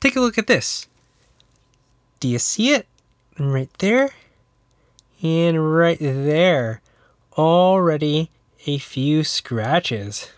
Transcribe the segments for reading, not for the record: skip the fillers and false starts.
Take a look at this. Do you see it? Right there and right there. Already a few scratches.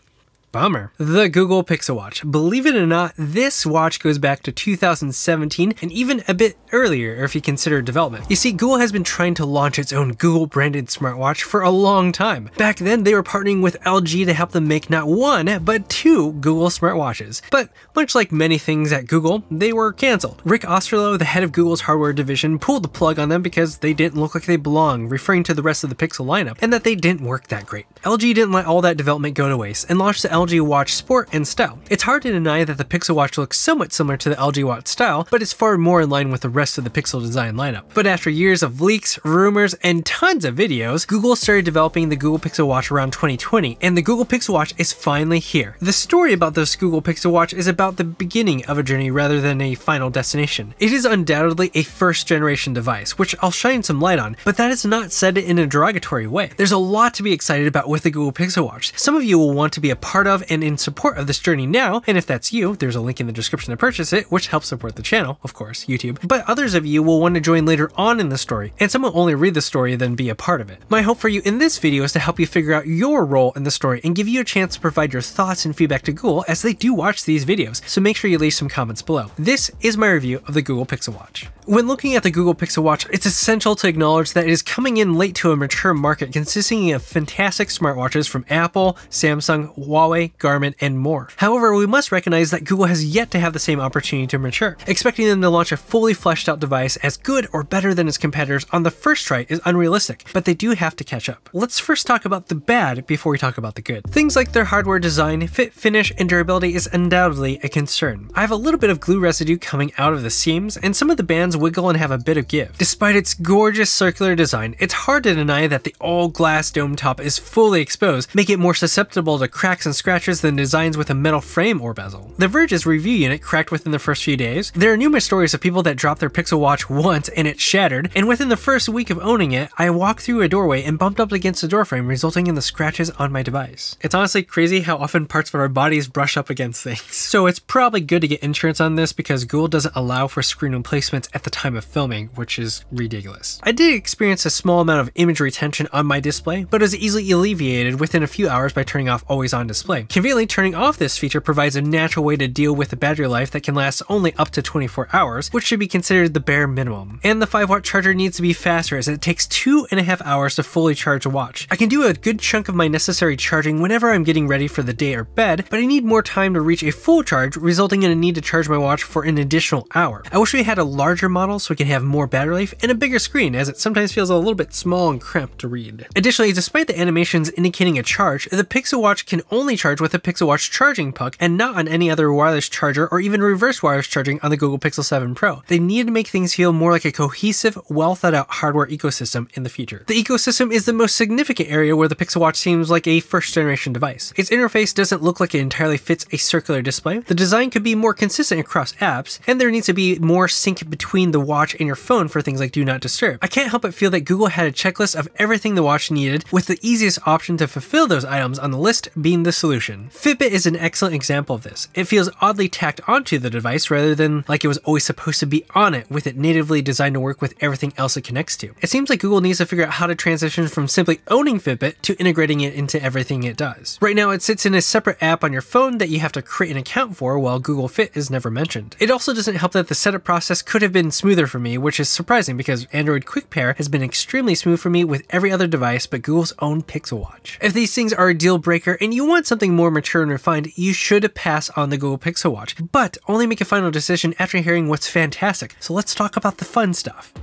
Bummer. The Google Pixel Watch. Believe it or not, this watch goes back to 2017 and even a bit earlier if you consider development. You see, Google has been trying to launch its own Google branded smartwatch for a long time. Back then, they were partnering with LG to help them make not one, but two Google smartwatches. But much like many things at Google, they were canceled. Rick Osterloh, the head of Google's hardware division, pulled the plug on them because they didn't look like they belonged, referring to the rest of the Pixel lineup, and that they didn't work that great. LG didn't let all that development go to waste and launched the LG Watch Sport and Style. It's hard to deny that the Pixel Watch looks somewhat similar to the LG Watch Style, but it's far more in line with the rest of the Pixel design lineup. But after years of leaks, rumors, and tons of videos, Google started developing the Google Pixel Watch around 2020, and the Google Pixel Watch is finally here. The story about this Google Pixel Watch is about the beginning of a journey rather than a final destination. It is undoubtedly a first generation device, which I'll shine some light on, but that is not said in a derogatory way. There's a lot to be excited about with the Google Pixel Watch. Some of you will want to be a part of and in support of this journey now, and if that's you, there's a link in the description to purchase it, which helps support the channel, of course, YouTube. But others of you will want to join later on in the story, and some will only read the story than be a part of it. My hope for you in this video is to help you figure out your role in the story and give you a chance to provide your thoughts and feedback to Google as they do watch these videos, so make sure you leave some comments below. This is my review of the Google Pixel Watch. When looking at the Google Pixel Watch, it's essential to acknowledge that it is coming in late to a mature market consisting of fantastic smartwatches from Apple, Samsung, Huawei, Garmin, and more. However, we must recognize that Google has yet to have the same opportunity to mature. Expecting them to launch a fully fleshed out device as good or better than its competitors on the first try is unrealistic, but they do have to catch up. Let's first talk about the bad before we talk about the good. Things like their hardware design, fit, finish, and durability is undoubtedly a concern. I have a little bit of glue residue coming out of the seams, and some of the bands wiggle and have a bit of give. Despite its gorgeous circular design, it's hard to deny that the all-glass dome top is fully exposed, making it more susceptible to cracks and scratches than designs with a metal frame or bezel. The Verge's review unit cracked within the first few days. There are numerous stories of people that dropped their Pixel Watch once and it shattered, and within the first week of owning it, I walked through a doorway and bumped up against the doorframe, resulting in the scratches on my device. It's honestly crazy how often parts of our bodies brush up against things. So it's probably good to get insurance on this because Google doesn't allow for screen replacements at the time of filming, which is ridiculous. I did experience a small amount of image retention on my display, but it was easily alleviated within a few hours by turning off always on display. Conveniently, turning off this feature provides a natural way to deal with the battery life that can last only up to 24 hours, which should be considered the bare minimum. And the 5-watt charger needs to be faster as it takes 2.5 hours to fully charge a watch. I can do a good chunk of my necessary charging whenever I'm getting ready for the day or bed, but I need more time to reach a full charge, resulting in a need to charge my watch for an additional hour. I wish we had a larger model so we can have more battery life and a bigger screen, as it sometimes feels a little bit small and cramped to read. Additionally, despite the animations indicating a charge, the Pixel Watch can only charge with a Pixel Watch charging puck and not on any other wireless charger or even reverse wireless charging on the Google Pixel 7 Pro. They needed to make things feel more like a cohesive, well thought out hardware ecosystem in the future. The ecosystem is the most significant area where the Pixel Watch seems like a first generation device. Its interface doesn't look like it entirely fits a circular display. The design could be more consistent across apps, and there needs to be more sync between the watch and your phone for things like Do Not Disturb. I can't help but feel that Google had a checklist of everything the watch needed, with the easiest option to fulfill those items on the list being the solution. Fitbit is an excellent example of this. It feels oddly tacked onto the device rather than like it was always supposed to be on it, with it natively designed to work with everything else it connects to. It seems like Google needs to figure out how to transition from simply owning Fitbit to integrating it into everything it does. Right now, it sits in a separate app on your phone that you have to create an account for, while Google Fit is never mentioned. It also doesn't help that the setup process could have been smoother for me, which is surprising because Android Quick Pair has been extremely smooth for me with every other device but Google's own Pixel Watch. If these things are a deal breaker and you want something more mature and refined, you should pass on the Google Pixel Watch, but only make a final decision after hearing what's fantastic. So let's talk about the fun stuff.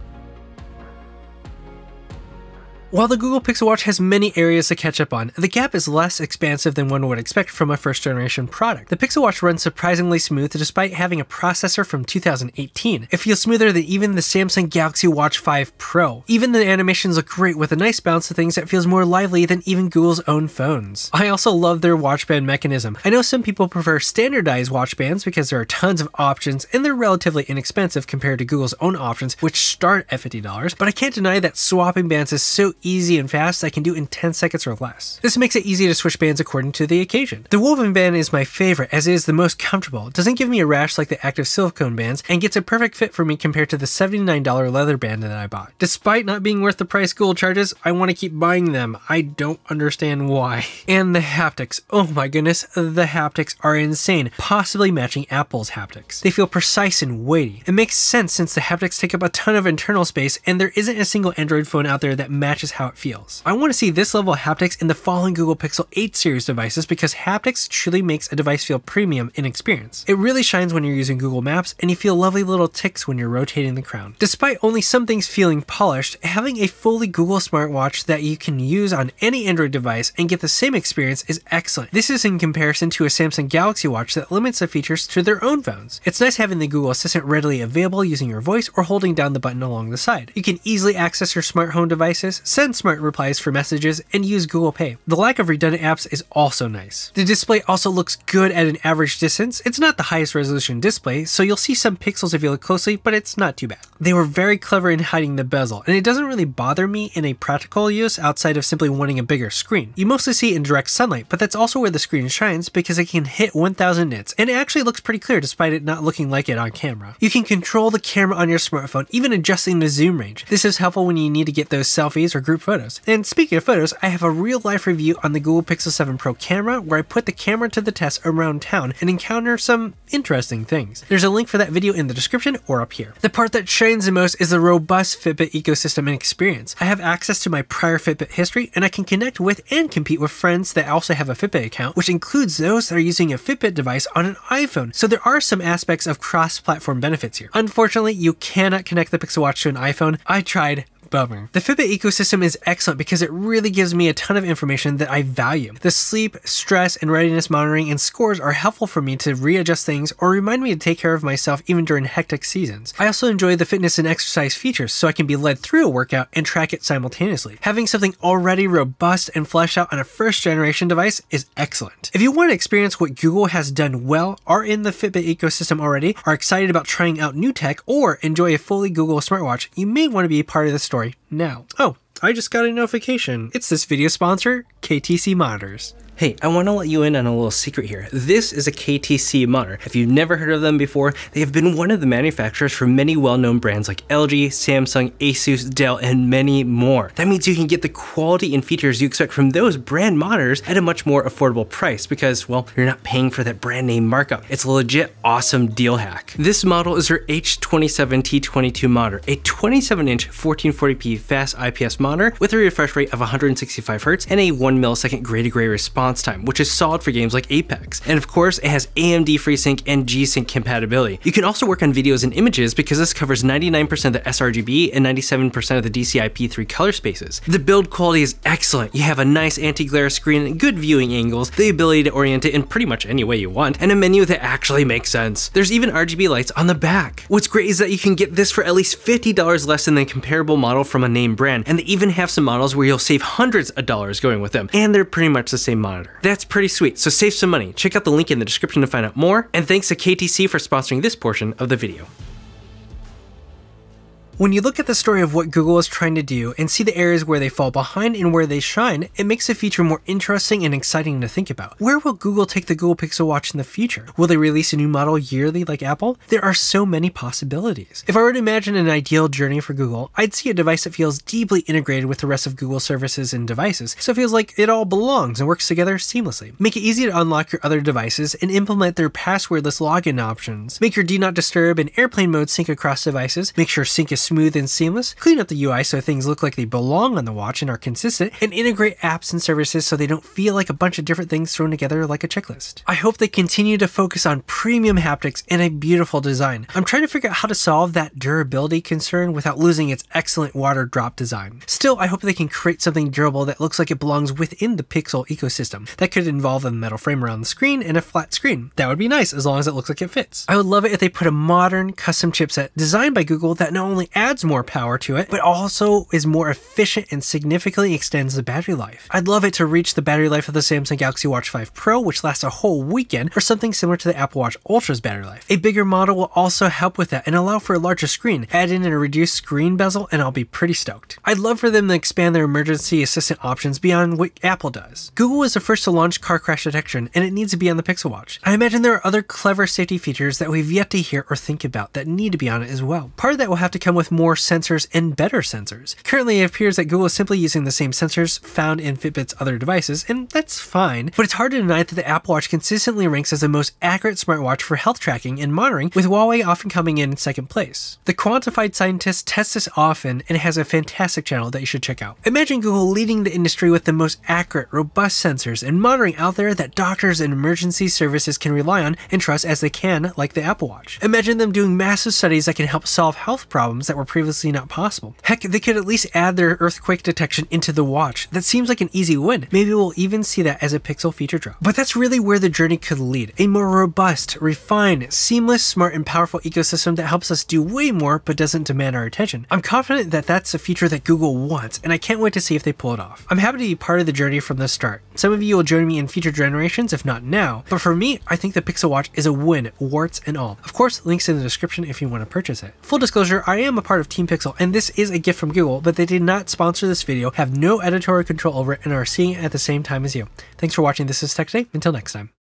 While the Google Pixel Watch has many areas to catch up on, the gap is less expansive than one would expect from a first generation product. The Pixel Watch runs surprisingly smooth despite having a processor from 2018. It feels smoother than even the Samsung Galaxy Watch 5 Pro. Even the animations look great with a nice bounce to things that feels more lively than even Google's own phones. I also love their watch band mechanism. I know some people prefer standardized watch bands because there are tons of options and they're relatively inexpensive compared to Google's own options, which start at $50, but I can't deny that swapping bands is so easy and fast that I can do in 10 seconds or less. This makes it easy to switch bands according to the occasion. The woven band is my favorite as it is the most comfortable. It doesn't give me a rash like the active silicone bands and gets a perfect fit for me compared to the $79 leather band that I bought. Despite not being worth the price Google charges, I want to keep buying them. I don't understand why. And the haptics. Oh my goodness, the haptics are insane, possibly matching Apple's haptics. They feel precise and weighty. It makes sense since the haptics take up a ton of internal space and there isn't a single Android phone out there that matches how it feels. I want to see this level of haptics in the following Google Pixel 8 series devices because haptics truly makes a device feel premium in experience. It really shines when you're using Google Maps and you feel lovely little ticks when you're rotating the crown. Despite only some things feeling polished, having a fully Google smartwatch that you can use on any Android device and get the same experience is excellent. This is in comparison to a Samsung Galaxy Watch that limits the features to their own phones. It's nice having the Google Assistant readily available using your voice or holding down the button along the side. You can easily access your smart home devices, send smart replies for messages, and use Google Pay. The lack of redundant apps is also nice. The display also looks good at an average distance. It's not the highest resolution display, so you'll see some pixels if you look closely, but it's not too bad. They were very clever in hiding the bezel, and it doesn't really bother me in a practical use outside of simply wanting a bigger screen. You mostly see it in direct sunlight, but that's also where the screen shines because it can hit 1000 nits, and it actually looks pretty clear despite it not looking like it on camera. You can control the camera on your smartphone, even adjusting the zoom range. This is helpful when you need to get those selfies or group photos. And speaking of photos, I have a real life review on the Google Pixel 7 Pro camera where I put the camera to the test around town and encounter some interesting things. There's a link for that video in the description or up here. The part that shines the most is the robust Fitbit ecosystem and experience. I have access to my prior Fitbit history and I can connect with and compete with friends that also have a Fitbit account, which includes those that are using a Fitbit device on an iPhone. So there are some aspects of cross-platform benefits here. Unfortunately, you cannot connect the Pixel Watch to an iPhone. I tried. Bummer. The Fitbit ecosystem is excellent because it really gives me a ton of information that I value. The sleep, stress, and readiness monitoring and scores are helpful for me to readjust things or remind me to take care of myself even during hectic seasons. I also enjoy the fitness and exercise features so I can be led through a workout and track it simultaneously. Having something already robust and fleshed out on a first generation device is excellent. If you want to experience what Google has done well, are in the Fitbit ecosystem already, are excited about trying out new tech, or enjoy a fully Google smartwatch, you may want to be a part of the story now. Oh, I just got a notification. It's this video sponsor, KTC Monitors. Hey, I want to let you in on a little secret here. This is a KTC monitor. If you've never heard of them before, they have been one of the manufacturers for many well-known brands like LG, Samsung, Asus, Dell, and many more. That means you can get the quality and features you expect from those brand monitors at a much more affordable price because, well, you're not paying for that brand name markup. It's a legit awesome deal hack. This model is their H27T22 monitor, a 27-inch 1440p fast IPS monitor with a refresh rate of 165 Hz and a 1 millisecond gray-to-gray response time, which is solid for games like Apex. And of course, it has AMD FreeSync and G-Sync compatibility. You can also work on videos and images because this covers 99% of the sRGB and 97% of the DCI-P3 color spaces. The build quality is excellent. You have a nice anti-glare screen, good viewing angles, the ability to orient it in pretty much any way you want, and a menu that actually makes sense. There's even RGB lights on the back. What's great is that you can get this for at least $50 less than the comparable model from a name brand, and they even have some models where you'll save hundreds of dollars going with them, and they're pretty much the same monitor. That's pretty sweet, so save some money. Check out the link in the description to find out more, and thanks to KTC for sponsoring this portion of the video. When you look at the story of what Google is trying to do and see the areas where they fall behind and where they shine, it makes the feature more interesting and exciting to think about. Where will Google take the Google Pixel Watch in the future? Will they release a new model yearly like Apple? There are so many possibilities. If I were to imagine an ideal journey for Google, I'd see a device that feels deeply integrated with the rest of Google services and devices, so it feels like it all belongs and works together seamlessly. Make it easy to unlock your other devices and implement their passwordless login options. Make your Do Not Disturb and airplane mode sync across devices. Make sure sync is smooth and seamless, clean up the UI so things look like they belong on the watch and are consistent, and integrate apps and services so they don't feel like a bunch of different things thrown together like a checklist. I hope they continue to focus on premium haptics and a beautiful design. I'm trying to figure out how to solve that durability concern without losing its excellent water drop design. Still, I hope they can create something durable that looks like it belongs within the Pixel ecosystem. That could involve a metal frame around the screen and a flat screen. That would be nice as long as it looks like it fits. I would love it if they put a modern custom chipset designed by Google that not only only adds more power to it, but also is more efficient and significantly extends the battery life. I'd love it to reach the battery life of the Samsung Galaxy Watch 5 Pro, which lasts a whole weekend, or something similar to the Apple Watch Ultra's battery life. A bigger model will also help with that and allow for a larger screen. Add in a reduced screen bezel and I'll be pretty stoked. I'd love for them to expand their emergency assistant options beyond what Apple does. Google was the first to launch car crash detection, and it needs to be on the Pixel Watch. I imagine there are other clever safety features that we've yet to hear or think about that need to be on it as well. Part of that will have to come with more sensors and better sensors. Currently, it appears that Google is simply using the same sensors found in Fitbit's other devices, and that's fine, but it's hard to deny that the Apple Watch consistently ranks as the most accurate smartwatch for health tracking and monitoring, with Huawei often coming in second place. The Quantified scientists test this often, and it has a fantastic channel that you should check out. Imagine Google leading the industry with the most accurate, robust sensors and monitoring out there that doctors and emergency services can rely on and trust as they can, like the Apple Watch. Imagine them doing massive studies that can help solve health problems that were previously not possible. Heck, they could at least add their earthquake detection into the watch. That seems like an easy win. Maybe we'll even see that as a Pixel feature drop. But that's really where the journey could lead. A more robust, refined, seamless, smart, and powerful ecosystem that helps us do way more but doesn't demand our attention. I'm confident that that's a feature that Google wants, and I can't wait to see if they pull it off. I'm happy to be part of the journey from the start. Some of you will join me in future generations, if not now, but for me, I think the Pixel Watch is a win, warts and all. Of course, links in the description if you want to purchase it. Full disclosure, I am a part of Team Pixel, and this is a gift from Google, but they did not sponsor this video, have no editorial control over it, and are seeing it at the same time as you. Thanks for watching. This is Tech Today. Until next time.